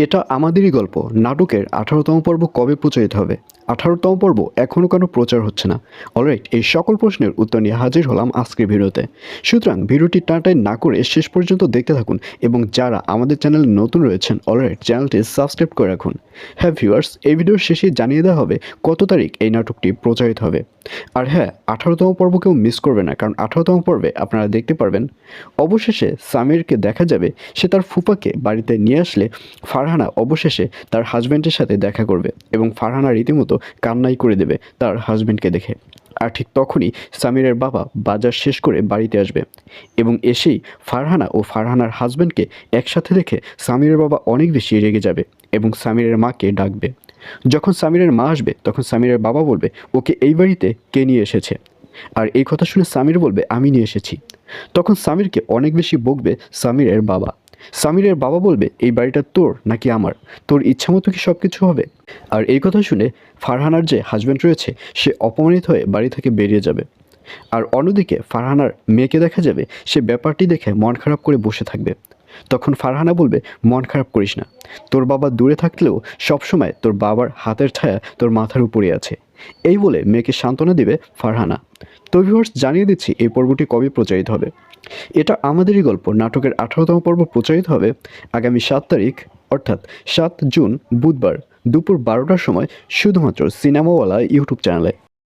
এটা আমাদেরই গল্প নাটকের ১৮তম পর্ব কবে প্রচারিত হবে? ১৮তম পর্ব এখনও কেন প্রচার হচ্ছে না? অলরাইট, এই সকল প্রশ্নের উত্তর নিয়ে হাজির হলাম আজকের ভিডিওতে। সুতরাং ভিডিওটি টানাটানি না করে শেষ পর্যন্ত দেখতে থাকুন এবং যারা আমাদের চ্যানেলে নতুন রয়েছেন অলরাইট চ্যানেলটি সাবস্ক্রাইব করে রাখুন। হ্যাঁ ভিউয়ার্স, এই ভিডিওর শেষে জানিয়ে দেওয়া হবে কত তারিখ এই নাটকটি প্রচারিত হবে। আর হ্যাঁ, ১৮তম পর্ব কেউ মিস করবে না, কারণ ১৮তম পর্বে আপনারা দেখতে পারবেন অবশেষে সামিরকে দেখা যাবে সে তার ফুফাকে বাড়িতে নিয়ে আসলে ফারহানা অবশেষে তার হাজব্যান্ডের সাথে দেখা করবে এবং ফারহানা রীতিমতো কান্নাই করে দেবে তার হাজব্যান্ডকে দেখে। আর ঠিক তখনই সামিরের বাবা বাজার শেষ করে বাড়িতে আসবে এবং এসেই ফারহানা ও ফারহানার হাজব্যান্ডকে একসাথে দেখে সামিরের বাবা অনেক বেশি রেগে যাবে এবং সামিরের মাকে ডাকবে। যখন সামিরের মা আসবে তখন সামিরের বাবা বলবে, ওকে এই বাড়িতে কে নিয়ে এসেছে? আর এই কথা শুনে সামির বলবে, আমি নিয়ে এসেছি। তখন সামিরকে অনেক বেশি বকবে সামিরের বাবা। সামিরের বাবা বলবে, এই বাড়িটা তোর নাকি আমার? তোর ইচ্ছা মতো কি সব কিছু হবে? আর এই কথা শুনে ফারহানার যে হাজব্যান্ড রয়েছে সে অপমানিত হয়ে বাড়ি থেকে বেরিয়ে যাবে। আর অন্যদিকে ফারহানার মেয়েকে দেখা যাবে সে ব্যাপারটি দেখে মন খারাপ করে বসে থাকবে। তখন ফারহানা বলবে, মন খারাপ করিস না, তোর বাবা দূরে থাকলেও সবসময় তোর বাবার হাতের ছায়া তোর মাথার উপরে আছে। এই বলে মেয়েকে সান্ত্বনা দেবে ফারহানা। তো ভিউয়ার্স, জানিয়ে দিচ্ছি এই পর্বটি কবে প্রচারিত হবে। এটা আমাদেরই গল্প নাটকের ১৮তম পর্ব প্রচারিত হবে আগামী ৭ তারিখ অর্থাৎ ৭ জুন বুধবার দুপুর ১২টার সময় শুধুমাত্র সিনেমাওয়ালা ইউটিউব চ্যানেলে।